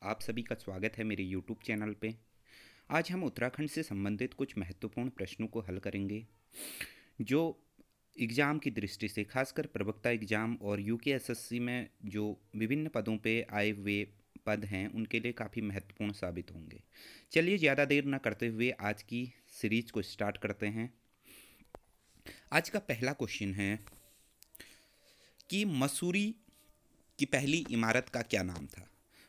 आप सभी का स्वागत है मेरे YouTube चैनल पे। आज हम उत्तराखंड से संबंधित कुछ महत्वपूर्ण प्रश्नों को हल करेंगे जो एग्ज़ाम की दृष्टि से, खासकर प्रवक्ता एग्ज़ाम और यूकेएसएससी में जो विभिन्न पदों पे आए हुए पद हैं उनके लिए काफ़ी महत्वपूर्ण साबित होंगे। चलिए ज़्यादा देर न करते हुए आज की सीरीज को स्टार्ट करते हैं। आज का पहला क्वेश्चन है कि मसूरी की पहली इमारत का क्या नाम था।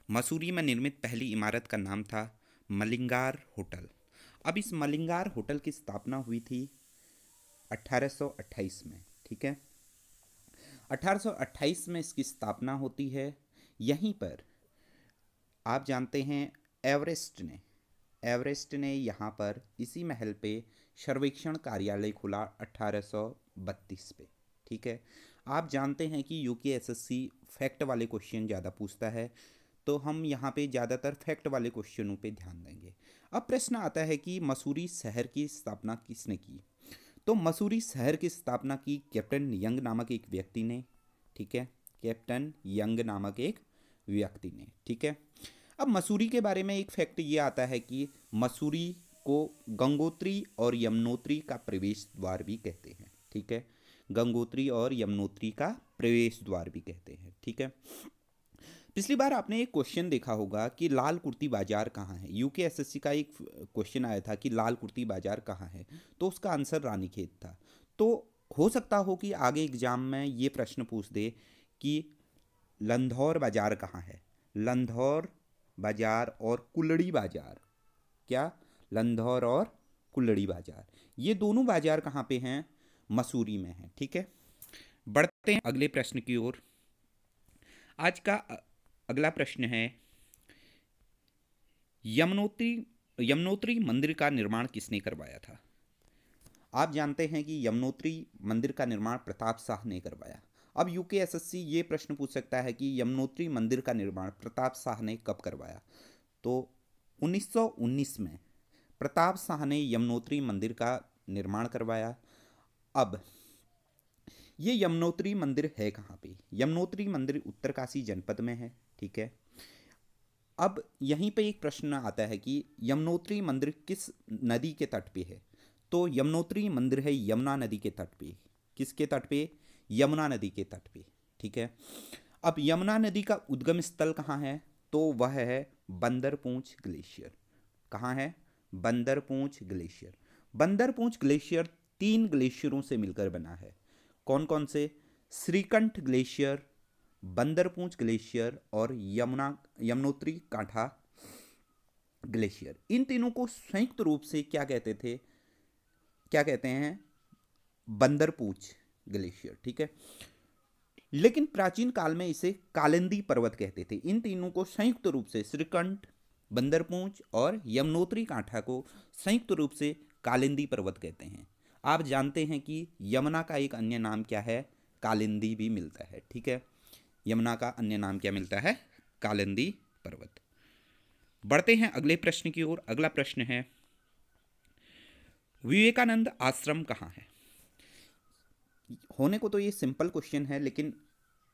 मसूरी में निर्मित पहली इमारत का नाम था मलिंगार होटल। अब इस मलिंगार होटल की स्थापना हुई थी 1828 में। ठीक है, 1828 में इसकी स्थापना होती है। यहीं पर आप जानते हैं एवरेस्ट ने यहाँ पर इसी महल पे सर्वेक्षण कार्यालय खोला 1832 पे। ठीक है, आप जानते हैं कि यूकेएसएससी फैक्ट वाले क्वेश्चन ज़्यादा पूछता है, तो हम यहाँ पे ज़्यादातर फैक्ट वाले क्वेश्चनों पे ध्यान देंगे। अब प्रश्न आता है कि मसूरी शहर की स्थापना किसने की। तो मसूरी शहर की स्थापना की कैप्टन यंग नामक एक व्यक्ति ने। ठीक है, कैप्टन यंग नामक एक व्यक्ति ने। ठीक है, अब मसूरी के बारे में एक फैक्ट ये आता है कि मसूरी को गंगोत्री और यमुनोत्री का प्रवेश द्वार भी कहते हैं। ठीक है, गंगोत्री और यमुनोत्री का प्रवेश द्वार भी कहते हैं। ठीक है, पिछली बार आपने एक क्वेश्चन देखा होगा कि लाल कुर्ती बाजार कहाँ है। यूकेएसएससी का एक क्वेश्चन आया था कि लाल कुर्ती बाजार कहाँ है, तो उसका आंसर रानीखेत था। तो हो सकता हो कि आगे एग्जाम में ये प्रश्न पूछ दे कि लंधौर बाजार कहाँ है। लंधौर बाजार और कुल्लड़ी बाजार, क्या लंधौर और कुल्लड़ी बाजार, ये दोनों बाजार कहाँ पे हैं? मसूरी में हैं। ठीक है, बढ़ते हैं अगले प्रश्न की ओर। आज का अगला प्रश्न है, यमुनोत्री यमुनोत्री मंदिर का निर्माण किसने करवाया था। आप जानते हैं कि यमुनोत्री मंदिर का निर्माण प्रताप शाह ने करवाया। अब यूकेएसएससी ये प्रश्न पूछ सकता है कि यमुनोत्री मंदिर का निर्माण प्रताप शाह ने कब करवाया। तो 1919 में प्रताप शाह ने यमुनोत्री मंदिर का निर्माण करवाया। अब ये यमुनोत्री मंदिर है कहाँ पे? यमुनोत्री मंदिर उत्तरकाशी जनपद में है। ठीक है, अब यहीं पे एक प्रश्न आता है कि यमुनोत्री मंदिर किस नदी के तट पे है। तो यमुनोत्री मंदिर है यमुना नदी के तट पे। किसके तट पे? यमुना नदी के तट पे। ठीक है, अब यमुना नदी का उद्गम स्थल कहाँ है? तो वह है बंदरपूंछ ग्लेशियर। कहाँ है? बंदरपूंछ ग्लेशियर। बंदरपूंछ ग्लेशियर 3 ग्लेशियरों से मिलकर बना है। कौन कौन से? श्रीकंठ ग्लेशियर, बंदरपूंछ ग्लेशियर और यमुनोत्री कांठा ग्लेशियर। इन तीनों को संयुक्त रूप से क्या कहते थे? क्या कहते हैं? बंदरपूंछ ग्लेशियर। ठीक है, लेकिन प्राचीन काल में इसे कालिंदी पर्वत कहते थे। इन तीनों को संयुक्त रूप से श्रीकंठ, बंदरपूंछ और यमुनोत्री कांठा को संयुक्त रूप से कालिंदी पर्वत कहते हैं। आप जानते हैं कि यमुना का एक अन्य नाम क्या है? कालिंदी भी मिलता है। ठीक है, यमुना का अन्य नाम क्या मिलता है? कालिंदी पर्वत। बढ़ते हैं अगले प्रश्न की ओर। अगला प्रश्न है, विवेकानंद आश्रम कहाँ है। होने को तो ये सिंपल क्वेश्चन है, लेकिन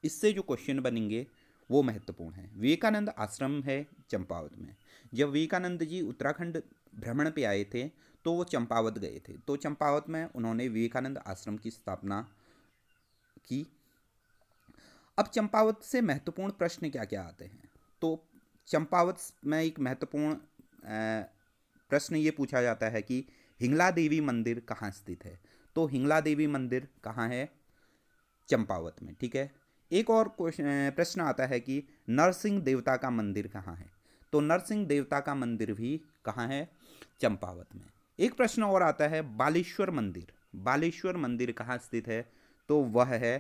इससे जो क्वेश्चन बनेंगे वो महत्वपूर्ण है। विवेकानंद आश्रम है चंपावत में। जब विवेकानंद जी उत्तराखंड भ्रमण पे आए थे तो वो चंपावत गए थे, तो चंपावत में उन्होंने विवेकानंद आश्रम की स्थापना की। अब चंपावत से महत्वपूर्ण प्रश्न क्या क्या आते हैं? तो चंपावत में एक महत्वपूर्ण प्रश्न ये पूछा जाता है कि हिंगला देवी मंदिर कहाँ स्थित है। तो हिंगला देवी मंदिर कहाँ है? चंपावत में। ठीक है, एक और प्रश्न आता है कि नरसिंह देवता का मंदिर कहाँ है। तो नरसिंह देवता का मंदिर भी कहाँ है? चंपावत में। एक प्रश्न और आता है, बालेश्वर मंदिर। बालेश्वर मंदिर कहाँ स्थित है? तो वह है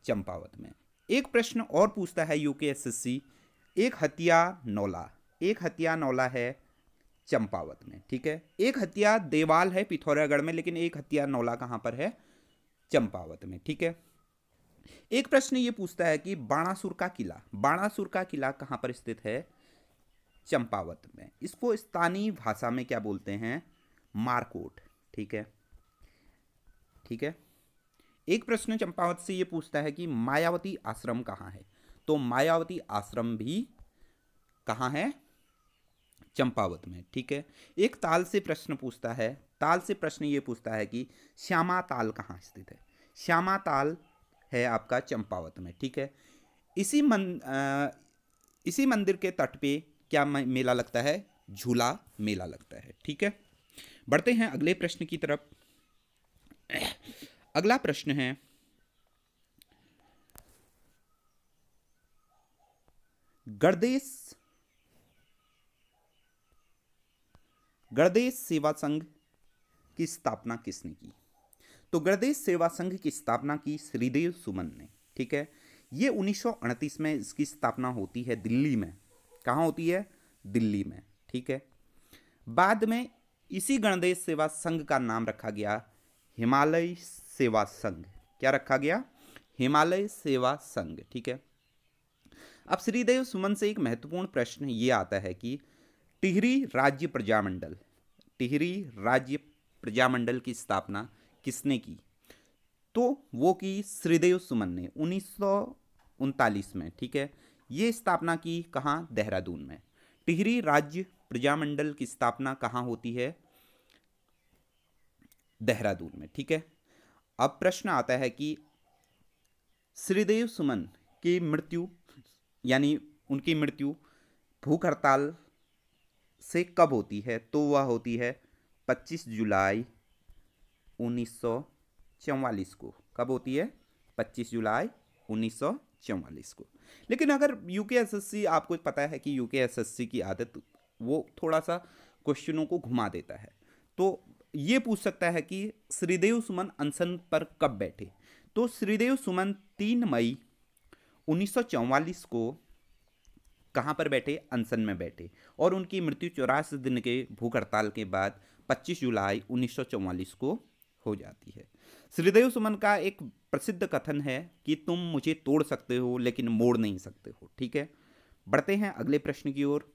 चंपावत में। एक प्रश्न और पूछता है यूकेएसएससी, एक हथिया नौला। एक हथिया नौला है चंपावत में। ठीक है, एक हथिया देवाल है पिथौरागढ़ में, लेकिन एक हथिया नौला कहाँ पर है? चंपावत में। ठीक है, एक प्रश्न ये पूछता है कि बाणासुर का किला, बाणासुर का किला कहाँ पर स्थित है? चंपावत में। इसको स्थानीय भाषा में क्या बोलते हैं? मारकोट। ठीक है, ठीक है, एक प्रश्न चंपावत से ये पूछता है कि मायावती आश्रम कहाँ है। तो मायावती आश्रम भी कहाँ है? चंपावत में। ठीक है। एक ताल से प्रश्न पूछता है, ताल से प्रश्न ये पूछता है कि श्यामा ताल कहाँ स्थित है? श्यामा ताल है आपका चंपावत में। ठीक है। इसी मंदिर के तट पे क्या मेला लगता है? झूला मेला लगता है। ठीक है। बढ़ते हैं अगले प्रश्न की तरफ। अगला प्रश्न है, गणदेश सेवा संघ की स्थापना किसने की? तो गणदेश सेवा संघ की स्थापना की श्रीदेव सुमन ने। ठीक है। ये 1938 में इसकी स्थापना होती है दिल्ली में। कहाँ होती है? दिल्ली में। ठीक है। बाद में इसी गणदेश सेवा संघ का नाम रखा गया हिमालय सेवा संघ। क्या रखा गया? हिमालय सेवा संघ। ठीक है। अब श्रीदेव सुमन से एक महत्वपूर्ण प्रश्न ये आता है कि टिहरी राज्य प्रजामंडल की स्थापना किसने की? तो वो की श्रीदेव सुमन ने 1939 में। ठीक है। ये स्थापना की कहाँ? देहरादून में। टिहरी राज्य प्रजामंडल की स्थापना कहाँ होती है? देहरादून में। ठीक है। अब प्रश्न आता है कि श्रीदेव सुमन की मृत्यु यानी उनकी मृत्यु भूख हड़ताल से कब होती है? तो वह होती है 25 जुलाई 1944 को। कब होती है? 25 जुलाई 1944 को। लेकिन अगर यूकेएसएससी, आपको पता है कि यूकेएसएससी की आदत वो थोड़ा सा क्वेश्चनों को घुमा देता है, तो ये पूछ सकता है कि श्रीदेव सुमन अनशन पर कब बैठे? तो श्रीदेव सुमन 3 मई 1944 को कहाँ पर बैठे? अनशन में बैठे। और उनकी मृत्यु 84 दिन के भूख हड़ताल के बाद 25 जुलाई 1944 को हो जाती है। श्रीदेव सुमन का एक प्रसिद्ध कथन है कि तुम मुझे तोड़ सकते हो लेकिन मोड़ नहीं सकते हो। ठीक है। बढ़ते हैं अगले प्रश्न की ओर।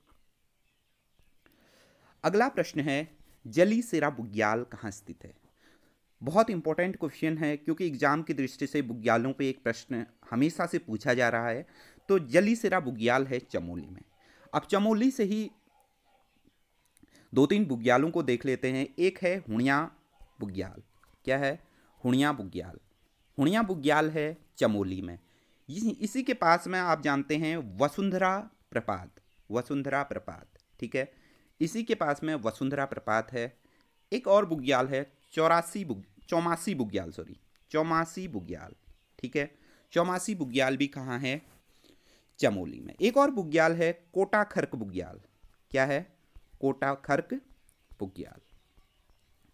अगला प्रश्न है, जली सिरा बुग्याल कहाँ स्थित है? बहुत इंपॉर्टेंट क्वेश्चन है क्योंकि एग्जाम की दृष्टि से बुग्यालों पे एक प्रश्न हमेशा से पूछा जा रहा है। तो जली सिरा बुग्याल है चमोली में। अब चमोली से ही 2-3 बुग्यालों को देख लेते हैं। एक है हुणिया बुग्याल। क्या है? हुणिया बुग्याल। हुणिया बुग्याल है चमोली में। इसी के पास में आप जानते हैं वसुंधरा प्रपात। ठीक है। इसी के पास में वसुंधरा प्रपात है। एक और बुग्याल है चौमासी बुग्याल। ठीक है। चौमासी बुग्याल भी कहाँ है? चमोली में। एक और बुग्याल है कोटा खर्क बुग्याल। क्या है? कोटा खर्क बुग्याल।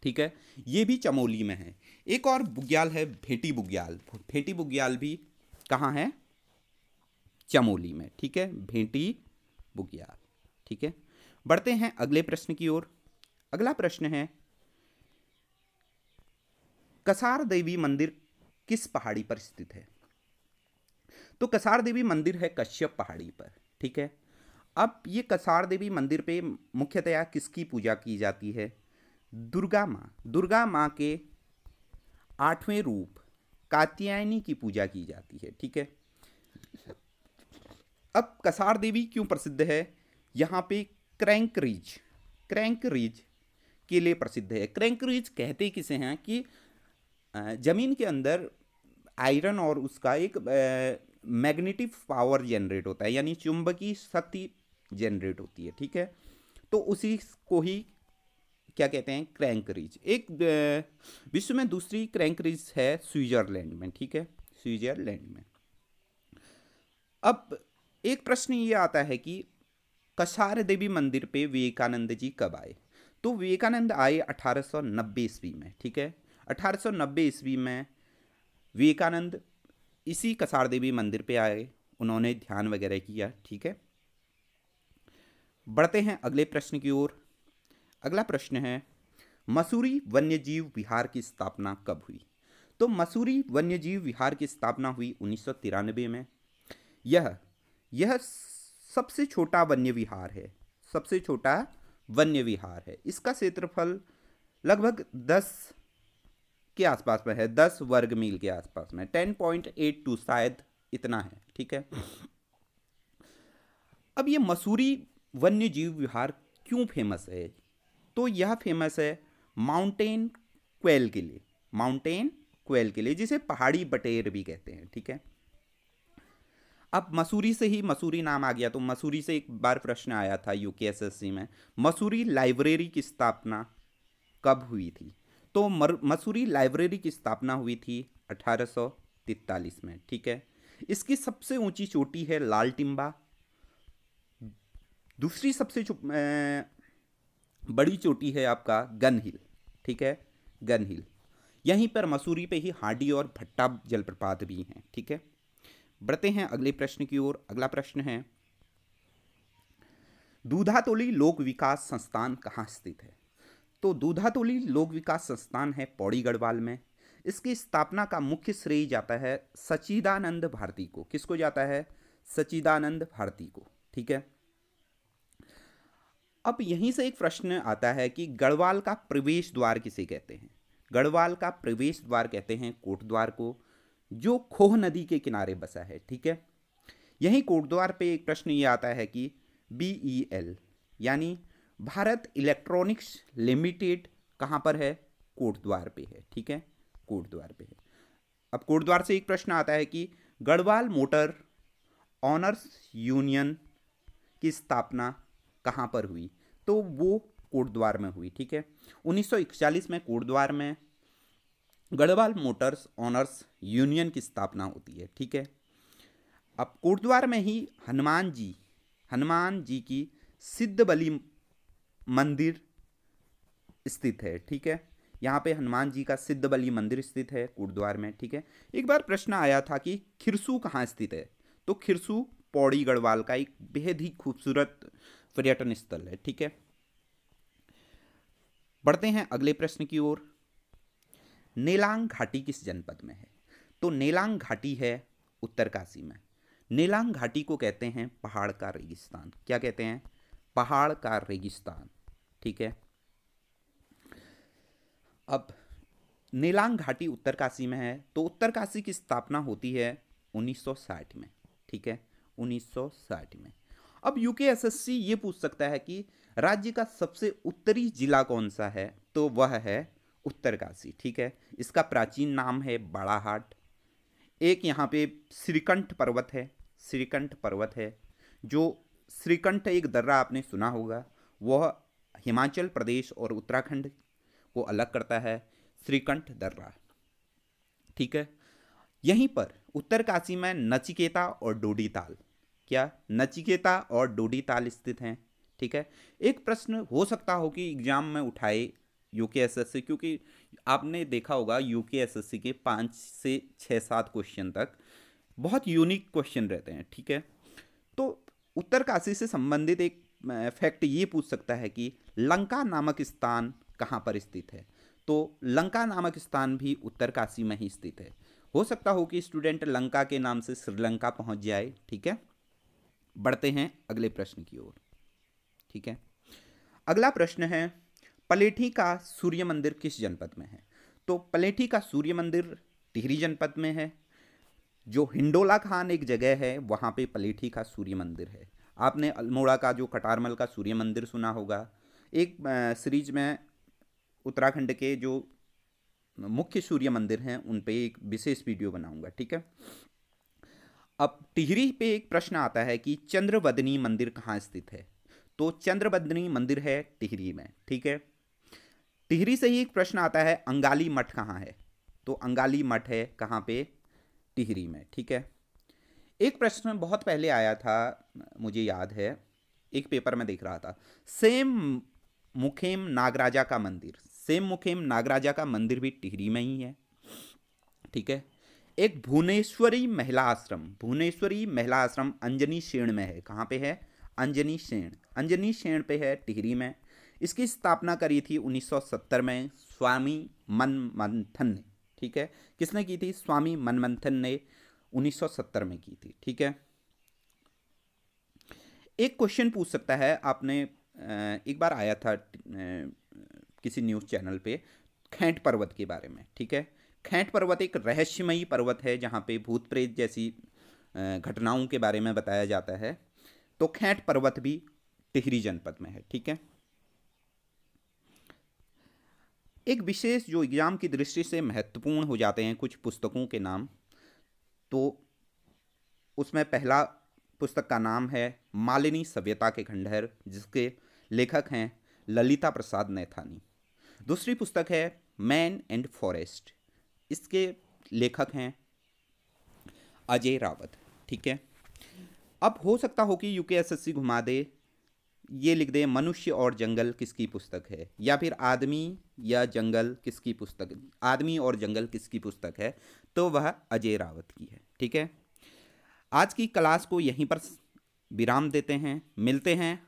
ठीक है। ये भी चमोली में है। एक और बुग्याल है भेटी बुग्याल भी कहाँ है? चमोली में। ठीक है। भेटी बुग्याल। ठीक है। बढ़ते हैं अगले प्रश्न की ओर। अगला प्रश्न है, कसार देवी मंदिर किस पहाड़ी पर स्थित है? तो कसार देवी मंदिर है कश्यप पहाड़ी पर। ठीक है। अब ये कसार देवी मंदिर पे मुख्यतया किसकी पूजा की जाती है? दुर्गा माँ के 8वें रूप कात्यायनी की पूजा की जाती है। ठीक है। अब कसार देवी क्यों प्रसिद्ध है? यहाँ पे क्रैंक रिज के लिए प्रसिद्ध है। क्रैंक रिज कहते किसे हैं कि जमीन के अंदर आयरन और उसका एक मैग्नेटिक पावर जनरेट होता है, यानी चुंबकीय शक्ति जनरेट होती है। ठीक है। तो उसी को ही क्या कहते हैं? Crank ridge. एक विश्व में दूसरी क्रैंक रिज है स्विट्जरलैंड में। ठीक है। स्विट्जरलैंड में। अब एक प्रश्न ये आता है कि कसार देवी मंदिर पे विवेकानंद जी कब आए? तो विवेकानंद आए 1890 ईस्वी में। ठीक है। 1890 ईस्वी में विवेकानंद इसी कसार देवी मंदिर पे आए। उन्होंने ध्यान वगैरह किया। ठीक है। बढ़ते हैं अगले प्रश्न की ओर। अगला प्रश्न है, मसूरी वन्यजीव विहार की स्थापना कब हुई? तो मसूरी वन्यजीव विहार की स्थापना हुई 1993 में। यह सबसे छोटा वन्य विहार है। इसका क्षेत्रफल लगभग 10 के आसपास में है, 10 वर्ग मील के आसपास में, 10.82 शायद इतना है। ठीक है। अब ये मसूरी वन्य जीव विहार क्यों फेमस है? तो यह फेमस है माउंटेन क्वेल के लिए, माउंटेन क्वेल के लिए, जिसे पहाड़ी बटेर भी कहते हैं। ठीक है, अब मसूरी से ही मसूरी नाम आ गया, तो मसूरी से एक बार प्रश्न आया था यूकेएसएससी में, मसूरी लाइब्रेरी की स्थापना कब हुई थी? तो मसूरी लाइब्रेरी की स्थापना हुई थी 1843 में। ठीक है, इसकी सबसे ऊंची चोटी है लाल टिम्बा, दूसरी सबसे बड़ी चोटी है आपका गन हिल। ठीक है, गन हिल। यहीं पर मसूरी पे ही हाडी और भट्टा जलप्रपात भी हैं। ठीक है, बढ़ते हैं अगले प्रश्न की ओर। अगला प्रश्न है, दूधातोली लोक विकास संस्थान कहाँ स्थित है? तो दूधातोली लोक विकास संस्थान है पौड़ी गढ़वाल में। इसकी स्थापना का मुख्य श्रेय जाता है सच्चिदानंद भारती को। किसको जाता है? सच्चिदानंद भारती को। ठीक है, अब यहीं से एक प्रश्न आता है कि गढ़वाल का प्रवेश द्वार किसे कहते हैं? गढ़वाल का प्रवेश द्वार कहते हैं कोटद्वार को, जो खोह नदी के किनारे बसा है। ठीक है, यही कोटद्वार पे एक प्रश्न ये आता है कि BEL यानी भारत इलेक्ट्रॉनिक्स लिमिटेड कहाँ पर है? कोटद्वार पे है। ठीक है, कोटद्वार पे है। अब कोटद्वार से एक प्रश्न आता है कि गढ़वाल मोटर ऑनर्स यूनियन की स्थापना कहाँ पर हुई? तो वो कोटद्वार में हुई। ठीक है, 1941 में कोटद्वार में गढ़वाल मोटर्स ऑनर्स यूनियन की स्थापना होती है। ठीक है, अब कोटद्वार में ही हनुमान जी की सिद्ध बलि मंदिर स्थित है। ठीक है, यहाँ पे हनुमान जी का सिद्ध बलि मंदिर स्थित है कोटद्वार में। ठीक है, एक बार प्रश्न आया था कि खिरसू कहाँ स्थित है? तो खिरसू पौड़ी गढ़वाल का एक बेहद ही खूबसूरत पर्यटन स्थल है। ठीक है, बढ़ते हैं अगले प्रश्न की ओर। नेलांग घाटी किस जनपद में है? तो नेलांग घाटी है उत्तरकाशी में। नेलांग घाटी को कहते हैं पहाड़ का रेगिस्तान। क्या कहते हैं? पहाड़ का रेगिस्तान। ठीक है, अब नेलांग घाटी उत्तरकाशी में है, तो उत्तरकाशी की स्थापना होती है 1960 में। ठीक है, 1960 में। अब यूकेएसएससी ये पूछ सकता है कि राज्य का सबसे उत्तरी जिला कौन सा है? तो वह है उत्तरकाशी। ठीक है, इसका प्राचीन नाम है बाड़ाहाट। एक यहाँ पे श्रीकंठ पर्वत है, श्रीकंठ पर्वत है, जो श्रीकंठ एक दर्रा आपने सुना होगा, वह हिमाचल प्रदेश और उत्तराखंड को अलग करता है, श्रीकंठ दर्रा। ठीक है, यहीं पर उत्तरकाशी में नचिकेता और डोडी ताल, क्या नचिकेता और डोडी ताल स्थित हैं। ठीक है, एक प्रश्न हो सकता हो कि एग्जाम में उठाए यूकेएसएससी, क्योंकि आपने देखा होगा यूकेएसएससी के 5 से 6-7 क्वेश्चन तक बहुत यूनिक क्वेश्चन रहते हैं। ठीक है, तो उत्तरकाशी से संबंधित एक फैक्ट ये पूछ सकता है कि लंका नामक स्थान कहाँ पर स्थित है? तो लंका नामक स्थान भी उत्तरकाशी में ही स्थित है। हो सकता हो कि स्टूडेंट लंका के नाम से श्रीलंका पहुंच जाए। ठीक है, बढ़ते हैं अगले प्रश्न की ओर। ठीक है, अगला प्रश्न है, पलेठी का सूर्य मंदिर किस जनपद में है? तो पलेठी का सूर्य मंदिर टिहरी जनपद में है। जो हिंडोला खान एक जगह है, वहाँ पे पलेठी का सूर्य मंदिर है। आपने अल्मोड़ा का जो कटारमल का सूर्य मंदिर सुना होगा। एक सीरीज में उत्तराखंड के जो मुख्य सूर्य मंदिर हैं उन पे एक विशेष वीडियो बनाऊंगा। ठीक है, अब टिहरी पे एक प्रश्न आता है कि चंद्रवदनी मंदिर कहाँ स्थित है? तो चंद्रवदनी मंदिर है टिहरी में। ठीक है, टिहरी से ही एक प्रश्न आता है, अंगाली मठ कहाँ है? तो अंगाली मठ है कहाँ पे? टिहरी में। ठीक है, एक प्रश्न बहुत पहले आया था, मुझे याद है, एक पेपर में देख रहा था, सेम मुखेम नागराजा का मंदिर, सेम मुखेम नागराजा का मंदिर भी टिहरी में ही है। ठीक है, एक भुवनेश्वरी महिला आश्रम, भुवनेश्वरी महिला आश्रम अंजनी शेण में है। कहाँ पे है? अंजनी शेण, अंजनी शेण पे है टिहरी में। इसकी स्थापना करी थी 1970 में स्वामी मनमंथन ने। ठीक है, किसने की थी? स्वामी मनमंथन ने 1970 में की थी। ठीक है, एक क्वेश्चन पूछ सकता है, आपने एक बार आया था किसी न्यूज़ चैनल पे खैंट पर्वत के बारे में। ठीक है, खैंट पर्वत एक रहस्यमयी पर्वत है जहाँ पे भूत प्रेत जैसी घटनाओं के बारे में बताया जाता है। तो खैट पर्वत भी टिहरी जनपद में है। ठीक है, एक विशेष जो एग्जाम की दृष्टि से महत्वपूर्ण हो जाते हैं कुछ पुस्तकों के नाम, तो उसमें पहला पुस्तक का नाम है मालिनी सभ्यता के खंडहर, जिसके लेखक हैं ललिता प्रसाद नैथानी। दूसरी पुस्तक है मैन एंड फॉरेस्ट, इसके लेखक हैं अजय रावत। ठीक है, अब हो सकता हो कि यूकेएसएससी घुमा दे, ये लिख दे मनुष्य और जंगल किसकी पुस्तक है, या फिर आदमी या जंगल किसकी पुस्तक, आदमी और जंगल किसकी पुस्तक है, तो वह अजय रावत की है। ठीक है, आज की क्लास को यहीं पर विराम देते हैं, मिलते हैं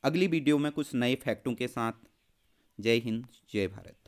अगली वीडियो में कुछ नए फैक्टों के साथ। जय हिंद, जय भारत।